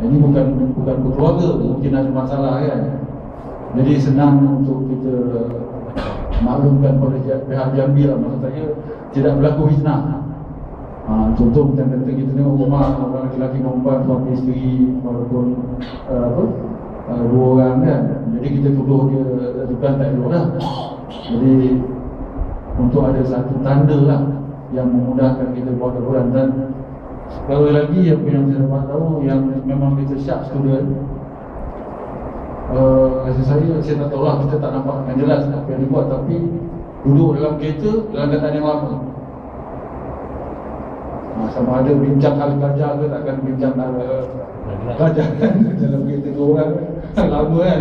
Ini bukan berkeluarga, mungkin ada masalah kan. Jadi senang untuk kita maklumkan pada pihak Jambi lah. Maksud saya tidak berlaku fitnah. Contoh macam kata kita tengok rumah orang lelaki perempuan, suami isteri, walaupun dua orang kan. Jadi kita tuduh dia bukan tak elok lah. Jadi untuk ada satu tanda lah yang memudahkan kita buat laporan. Dan sekali lagi apa yang saya dapat tahu, yang memang kita syak student, rasa saya tak tahu lah, kita tak nampak yang jelas apa yang dibuat, tapi duduk dalam kereta dalam keadaan yang lama. Sama ada bincang hal kerja ke, takkan bincang hal kerja kan dalam kereta dua orang lama kan.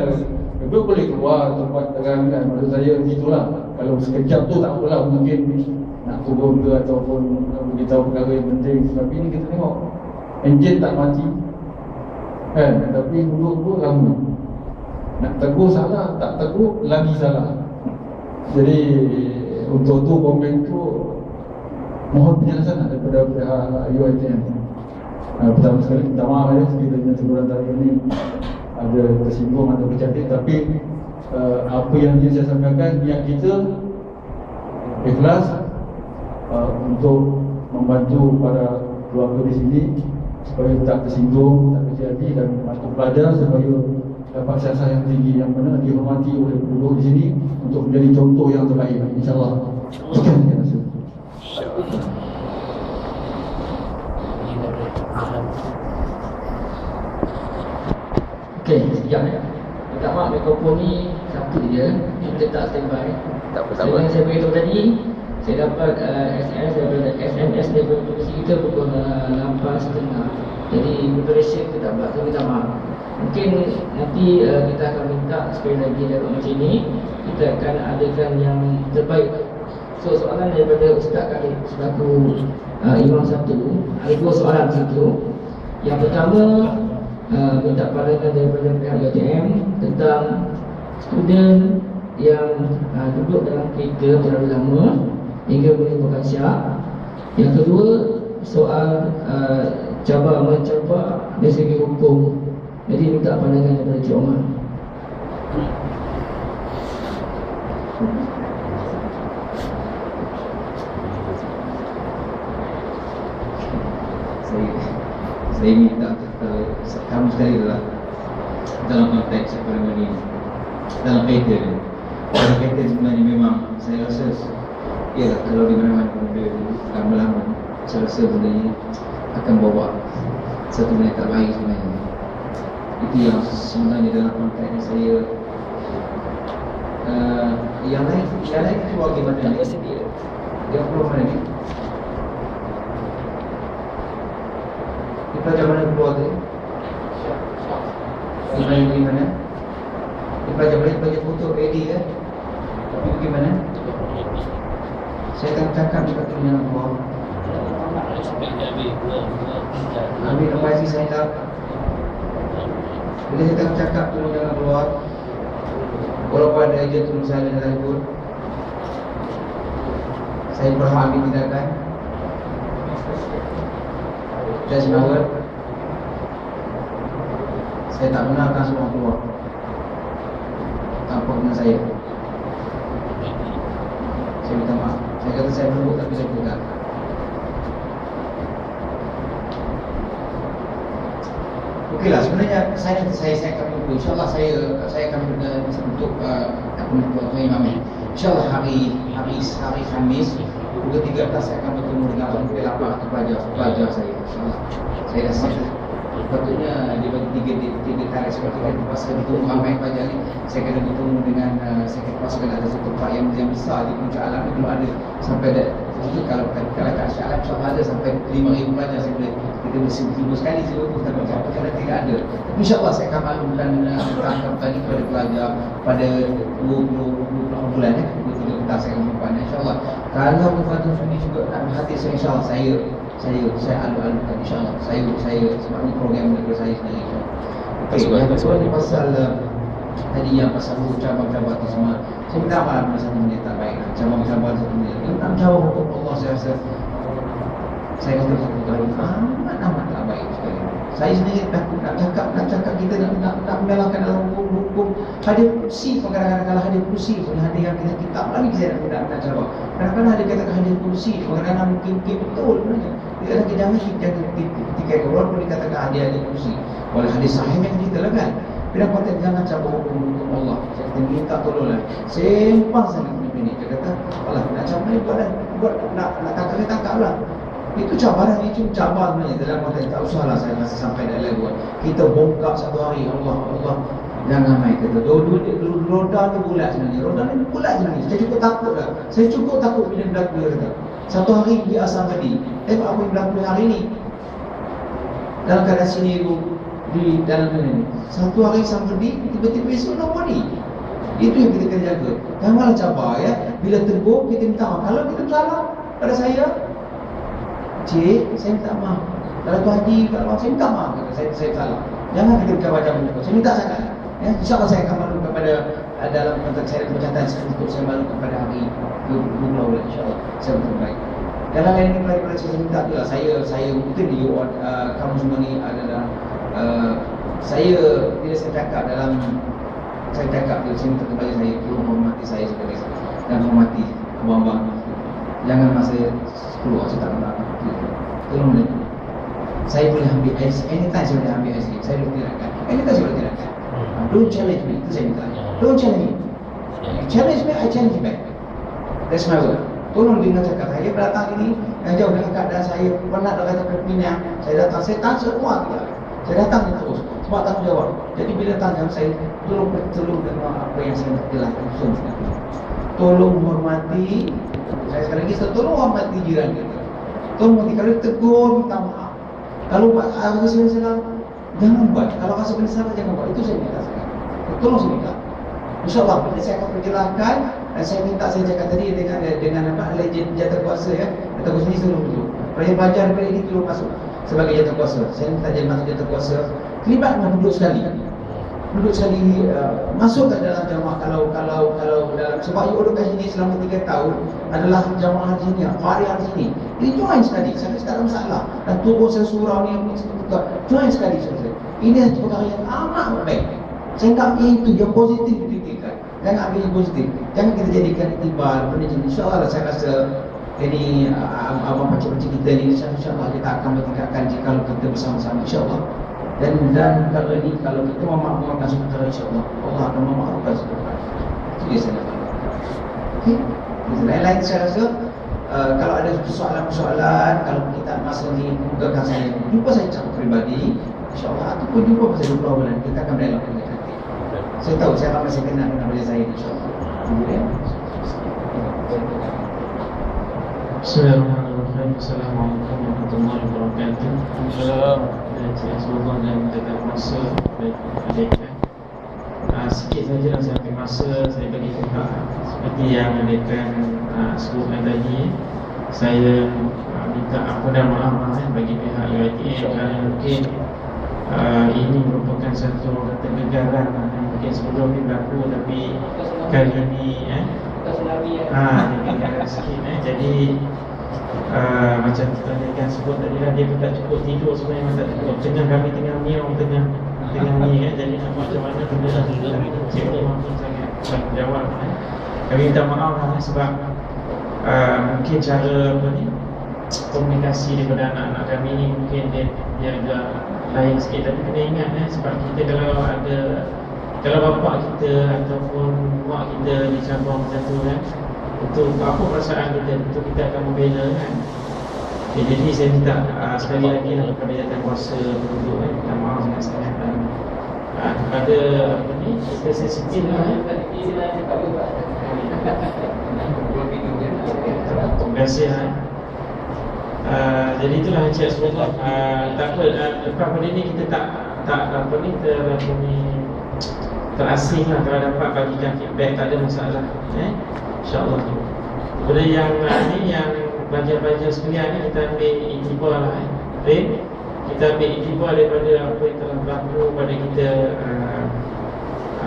Itu boleh keluar tempat terang kan. Maksud saya begitulah. Kalau sekejap tu tak apalah, mungkin nak turun ke ataupun beritahu perkara yang penting. Tapi ni kita tengok enjin tak mati kan, tapi duduk lama. Nak tegur salah, tak tegur lagi salah. Jadi untuk tu komen tu mohon penjelasan daripada pihak UiTM. Pertama sekali minta maaf ya sekiranya teguran tadi ini ada tersinggung atau bercantik, tapi apa yang ingin saya sampaikan, niat kita ikhlas untuk membantu para keluarga di sini supaya tak tersinggung, tak terjadi, dan bantu pelajar supaya dapat siasat yang tinggi yang benar, dihormati oleh penduduk di sini untuk menjadi contoh yang terbaik, insyaAllah. Sekian, terima kasih. Okey, sekejap ya. Minta maaf, mikrofon ni satu je, kita tak standby. Tak apa-apa. Saya beritahu tadi, saya dapat SMS daripada polisi kita pukul 8.30. Jadi preparation kita tak buat, saya minta maaf. Mungkin nanti kita akan minta sekali lagi dalam macam ini, kita akan adakan yang terbaik. So soalan daripada Ustaz kami selaku Imam satu, ada dua soalan situ. Yang pertama, minta pandangan daripada pihak UiTM tentang student yang duduk dalam kereta terlalu lama hingga menimbulkan syak. Yang kedua, soal mencabar dari segi hukum. Jadi minta pandangan daripada Cik Omar. Saya minta kamu sekali adalah dalam konteks seremoni, dalam pattern. Dalam pattern sebenarnya memang saya rasa ialah kalau di mana-mana benda lama-lama, saya rasa benda ini akan bawa satu benda tak baik sebenarnya. Itu yang sebenarnya dalam konteks saya. Yang lain keluar gimana ni? Yang keluar mana ni? Pelajar mana keluar tu? Di mana? Pelajar foto ready kan? Tapi bagaimana? Saya akan cakap dekat tu yang keluar. Ambil lepas ni saya tak. Bila saya akan cakap tu jangan keluar. Walaupun ada ejen tu saya ada telefon, saya berhak ambil tindakan. Saya senawan. Saya tak benarkan semua keluar tanpa dengan saya. Saya minta maaf. Saya kata saya menurut tapi saya pegang. okeylah, sebenarnya saya akan tunggu. InsyaAllah saya akan untuk Tuan Imam. InsyaAllah hari Khamis pukul 13 saya akan bertemu dengan hampir 800 pelajar saya. InsyaAllah saya dah siap. Sepatutnya dia bagi tiga tarikh seperti kan pas saya bertemu ramai pelajar ni, saya kena bertemu dengan saya kena pasukan ada satu tempat yang besar di puncak alam ni, belum ada sampai dah itu. Kalau kat Syah Alam InsyaAllah ada sampai 5,000 pelajar, saya boleh kita bersibuk sekali sebab tapi kalau tidak ada, InsyaAllah saya akan maklumkan tentang tadi kepada pelajar pada 20 bulan 23 petang saya akan berpuan. InsyaAllah kalau Mufatul Sunni juga dalam hati saya, InsyaAllah saya alu-alukan, InsyaAllah saya sebab ini program daripada saya sendiri. Okey, yang kedua ni pasal tadi yang pasal cabang-cabang tu semua, saya minta maaf pada 1 minit tak baik. Cabang-cabang 1 minit tentang jawab hukum Allah, saya rasa saya kata satu kali amat tak baik sekali. Saya sendiri nak cakap kita nak menyalahkan dalam hukum hadir kursi. Kadang-kadang kalau hadir kursi pun hadir yang kita kitab lagi saya nak jawab. Kadang-kadang ada kata hadir kursi, kadang-kadang mungkin betul sebenarnya. Dia jangan ketika keluar pun dikatakan hadir kursi. Oleh hadis sahih yang kita lakukan. Bila konteks jangan cabut hukum Allah. Saya minta tolonglah. Sempang sangat ini. Dia kata, alah nak cabut ni buat nak tangkaplah. Itu cabaran, itu cabaran sebenarnya dalam konteks. Tak usahlah saya rasa sampai dah level. Kita bongkar satu hari, Allah jangan main kata. Roda ni bulat sebenarnya. Roda ni bulat sebenarnya. Saya cukup takut lah. Saya cukup takut bila berlaku dia kata. Satu hari dia asal tadi. Tengok apa yang berlaku hari ni. Dalam keadaan sini di dalam dunia ni. Satu hari sampai tiba-tiba esok nak mati. Itu yang kita kena jaga. Janganlah cabar ya. Bila tegur kita minta maaf. Kalau kita salah pada saya, cik, saya minta maaf. Kalau tu haji, kalau saya minta maaf. Saya salah. Jangan kita baca buku. Saya minta sangat. Ya, InsyaAllah saya akan malu kepada dalam konteks saya pencatatan untuk saya malu kepada hari 20 bulan InsyaAllah. Saya betul baik. Dalam lain ini pada saya minta tu lah. Saya mungkin kamu semua ni adalah saya bila saya cakap bila saya minta kepada saya, tolong hormati saya sebagai dan hormati abang-abang. Jangan masa keluar saya tak nak. Tolong ni. Saya boleh ambil anytime saya boleh ambil IC. Saya boleh tidakkan. Anytime saya boleh tidakkan. Don't challenge me. Itu saya minta. Don't challenge me. Challenge me, I challenge you back. That's my word. Tolong dengar cakap saya datang ini yang jauh dengan keadaan saya pernah datang ke Pinang. Saya datang, saya tanya semua tidak. Saya datang terus sebab tanggungjawab. Jadi bila tanya saya tolong dengar apa yang saya nak jelaskan. Tolong hormati. Saya sekali lagi tolong hormati jiran kita. Tolong hormati. Kalau tegur minta maaf. Kalau buat rasa salah jangan buat. Kalau rasa salah jangan buat. Itu saya minta sekarang. Tolong saya minta. InsyaAllah bila saya akan perjelaskan dan saya minta saya cakap tadi dengan apa legend jatuhkuasa ya. Jatuhkuasa ni suruh dulu. Kalau yang belajar daripada ini tolong masuk sebagai jatuhkuasa. Saya minta dia masuk jatuhkuasa. Kelibatkan duduk sekali. Masuk ke dalam jamaah kalau dalam sebab you duduk kat sini selama 3 tahun adalah jamaah di sini, qari di sini. Jadi join sekali. Saya tak ada masalah. Dan turun saya surau ni join sekali saya. Ini perkara yang amat baik. Saya tak itu yang positif dipikirkan. Jangan ambil yang positif. Jangan kita jadikan iktibar benda macam ni. InsyaAllah saya rasa ini abang pakcik-pakcik kita ni InsyaAllah kita akan bertingkatkan jika kita bersama-sama InsyaAllah. Dan kalau kita memakmurkan satu perkara InsyaAllah Allah akan memakmurkan satu perkara. Itu dia saya nak. Okay. Lain-lain saya rasa kalau ada persoalan-persoalan, kalau kita masa ni gugakan saya, jumpa saya cakap peribadi InsyaAllah ataupun jumpa pasal 20 bulan kita akan berdialog dengan nanti. Saya tahu saya ramai saya kenal dengan beliau saya InsyaAllah. Bismillahirrahmanirrahim. Assalamualaikum warahmatullahi wabarakatuh. Saya semoga dan menjaga masa mereka. Sikit saja lah saya ambil masa saya bagi pihak seperti yang mereka sebutkan tadi. Saya minta ampun dan maaf bagi pihak UiTM kerana mungkin ini merupakan satu kegagalan mungkin sebelum ni berlaku tapi kali ini kegagalan sikit jadi macam tadi kan sebut tadi lah dia pun tak cukup tidur sebenarnya memang tak cukup kami tengah miau tengah ni jadi nak buat macam mana benda dah cikgu mampu sangat jawab kami minta maaf lah sebab mungkin cara komunikasi daripada anak-anak kami ni mungkin dia agak lain sikit. Tapi kena ingat sebab kita kalau bapak kita ataupun mak kita dicabang macam tu kan, itu apa perasaan kita, itu kita akan membela kan. Jadi saya minta sekali lagi lah kepada Jawatankuasa penduduk kan, minta maaf sangat-sangat kepada apa ni, kita sensitif lah terima kasih jadi itulah Encik Rasulullah. Tak apa, lepas pada ni kita tak apa ni terasing lah kalau dapat bagikan feedback, tak ada masalah InsyaAllah. Kemudian yang ni, yang pelajar-pelajar sekalian ni, kita ambil iktibar lah kita ambil iktibar daripada apa yang telah berlaku pada kita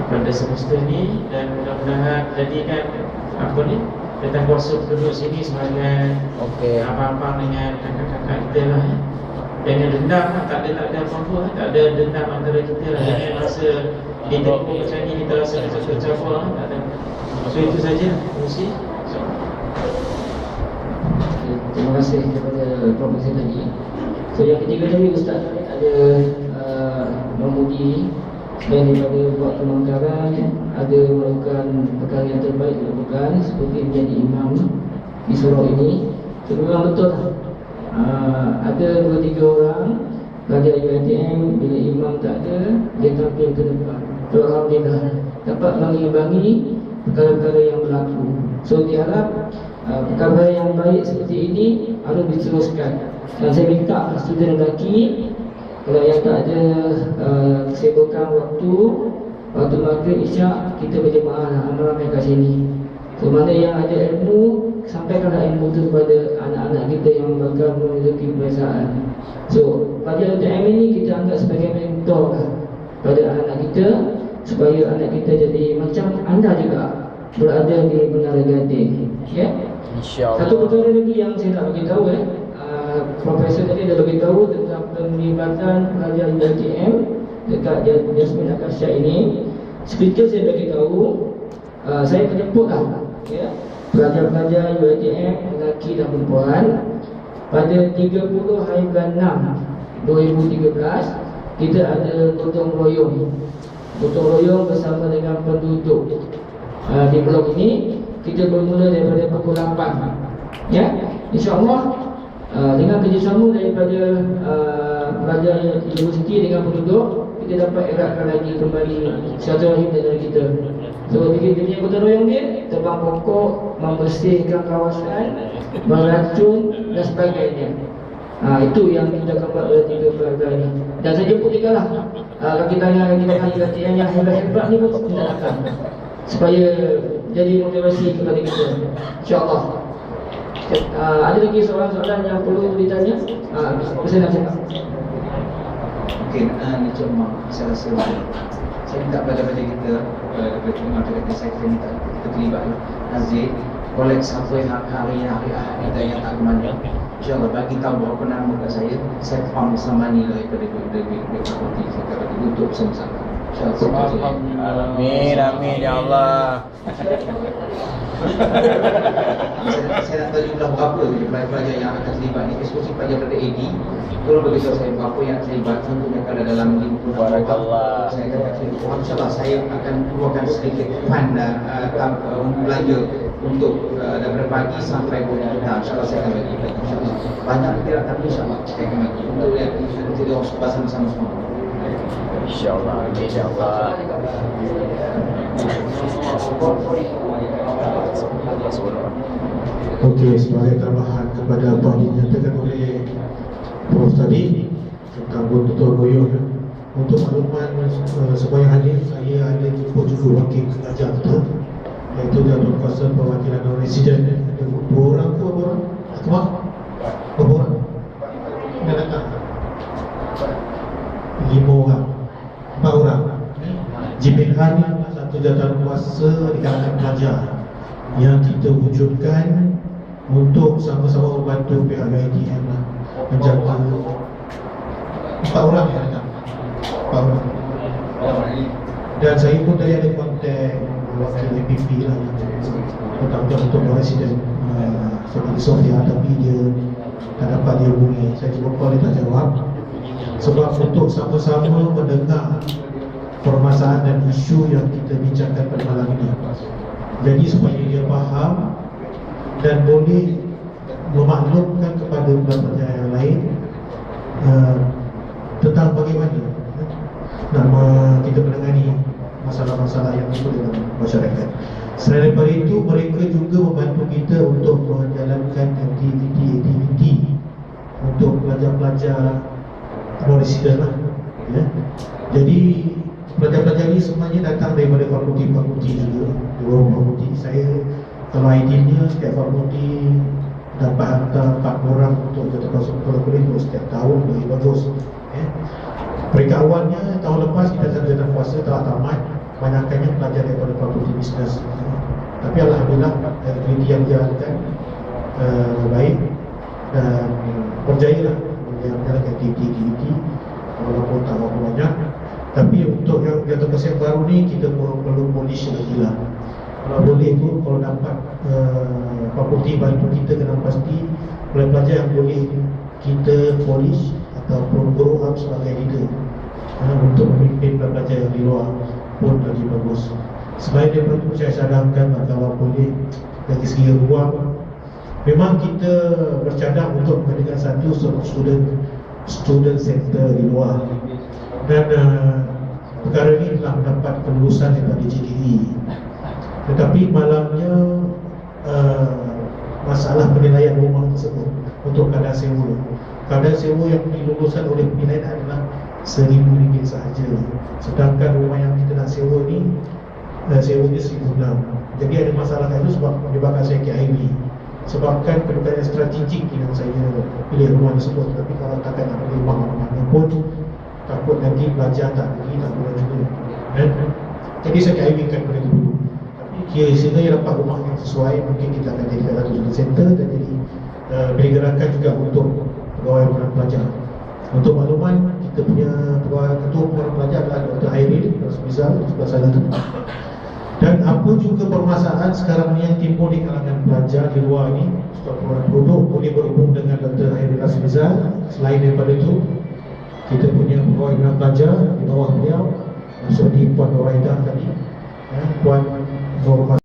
pada semester ni, dan mudah-mudahan jadikan apa ni Jawatankuasa penduduk sini sebagai abang-abang dengan kakak-kakak kita lah Jangan dendam lah, tak ada apa-apa, tak ada dendam antara kita lah. Jangan rasa kita macam ni, kita rasa macam tercampur lah, tak ada. So itu saja, fungsi. Terima kasih kepada Profesor tadi. So yang ketiga tadi Ustaz ada memuji selain daripada buat pemangkaran, ada melakukan perkara yang terbaik dilakukan seperti menjadi imam di surau ini. So memang betul lah. Ada 2-3 orang pelajar UiTM, bila imam tak ada, dia tampil ke depan. So alhamdulillah dapat mengimbangi perkara-perkara yang berlaku. So diharap perkara yang baik seperti ini harus diteruskan. Dan saya minta student lelaki, kalau yang tak ada kesibukan waktu maghrib isyak, kita berjemaah lah, ramai-ramai kat sini. So mana yang ada ilmu, sampaikanlah ilmu itu kepada anak-anak kita yang bakal memiliki perasaan. So pada UTM ini kita anggap sebagai mentor lah pada anak-anak kita, supaya anak kita jadi macam anda juga berada di Menara Gading. InsyaAllah. Satu perkara lagi yang saya nak beritahu Profesor tadi dah beritahu tentang penglibatan pelajar UiTM dekat Jasmine Akasya ini. Speaker saya beritahu, saya menjemput lah pelajar-pelajar UiTM lelaki dan perempuan pada 30 hari bulan 6 2013. Kita ada gotong royong bersama dengan penduduk di blok ini. Kita bermula daripada pukul 8 InsyaAllah dengan kerjasama daripada pelajar universiti dengan penduduk, kita dapat eratkan lagi kembali silaturahim antara kita. So dia punya gotong royong dia tebang pokok, membersihkan kawasan, meracun dan sebagainya. Itu yang kita dapat oleh 3 pelajar ini. Dan saya jemput juga lah kaki tangan yang hebat-hebat ni pun kita datang, supaya jadi motivasi kepada kita, InsyaAllah. Ada lagi soalan-soalan yang perlu ditanya? Saya nak cakap. Mungkin ni cuma saya rasa saya minta pada kita daripada terima kita, saya minta kita terlibat Nazir kolek sampai hari kita yang tak kemana. InsyaAllah bagi tahu berapa nama kat saya faham bersama ni daripada fakulti kita bagi untuk bersama-sama. InsyaAllah. Amin ya Allah. Saya nak tahu jumlah berapa pelajar yang akan terlibat ni. Especially pelajar daripada AD, tolong beritahu saya berapa yang terlibat. Contohnya kalau dalam 50 Barakallah. saya akan kasih InsyaAllah saya akan keluarkan sedikit fund belanja untuk daripada pagi sampai petang. InsyaAllah saya akan bagi. InsyaAllah banyak tidak, tapi InsyaAllah saya akan bagi untuk yang kita bersama-sama semua. InsyaAllah. InsyaAllah. Okey, sebagai tambahan kepada apa yang dinyatakan oleh Prof tadi tentang gotong royong, untuk makluman semua yang hadir, saya ada jumpa juga wakil pengajar betul, iaitu Jawatankuasa Perwakilan Non-Resident. Ada berapa orang? Berapa orang? Yang datang 5 orang, 4 orang. JPH ni satu jawatankuasa di kalangan pelajar yang kita wujudkan untuk sama-sama membantu pihak UiTM menjaga 4 orang yang datang. 4 orang. Dan saya pun tadi ada kontak wakil APP lah, bertanggungjawab untuk presiden seperti Sofia, tapi dia tak dapat dihubungi. Saya cuba call, dia tak jawab. sebab untuk sama-sama mendengar permasalahan dan isu yang kita bincangkan pada malam ini. Jadi supaya dia faham dan boleh memaklumkan kepada pelajar yang lain tentang bagaimana kita menangani masalah-masalah yang timbul dalam masyarakat. Selain daripada itu, mereka juga membantu kita untuk menjalankan aktiviti untuk pelajar-pelajar non-resident lah, ya. Jadi pelajar-pelajar ni semuanya datang daripada fakulti-fakulti juga, dua fakulti. Saya kalau idealnya setiap fakulti dapat hantar 4 orang untuk jatuh kuliah untuk setiap tahun, lebih bagus, ya. Mereka awalnya tahun lepas kita sarjana puasa telah tamat, banyaknya pelajar daripada fakulti bisnes. Tapi alhamdulillah aktiviti yang dijalankan baik dan berjaya lah menjalankan aktiviti walaupun tak berapa banyak. Tapi untuk yang jatuh kuliah baru ni kita perlu polish lagi lah. Kalau boleh tu, kalau dapat fakulti bantu kita kena pasti pelajar yang boleh kita polish ataupun grow up sebagai leader untuk memimpin pelajar yang di luar pun lagi bagus. Selain daripada itu, saya sarankan kalau boleh dari segi ruang, memang kita bercadang untuk mengadakan satu student center di luar. Dan perkara ini telah mendapat kelulusan daripada JDE. Tetapi malangnya masalah penilaian rumah tersebut untuk kadar sewa. Kadar sewa yang dilulusan oleh penilaian adalah RM1,000 sahaja. Sedangkan rumah yang kita nak sewa ni sewa dia RM1,600. Jadi ada masalah itu sebab menyebabkan saya KIB. Sebabkan kedudukan strategik yang saya pilih rumah tersebut. Tapi kalau takkan nak pilih rumah mana pun, takut nanti pelajar tak pergi, tak boleh juga. Jadi saya KIB-kan pada itu dulu. Sehingga yang dapat rumah yang sesuai, mungkin kita akan jadikan satu student center dan jadi beri gerakan juga untuk pegawai himpunan pelajar. Untuk makluman, kita punya ketua himpunan pelajar adalah Dr. Hairil Rasmizal di sebelah sana tu. Dan apa juga permasalahan sekarang ni yang timbul di kalangan pelajar di luar ini, setelah produk boleh berhubung dengan Dr. Hairil Rasmizal. Selain daripada itu, kita punya pegawai himpunan pelajar di bawah beliau seperti Puan Noraidah tadi, Puan Norma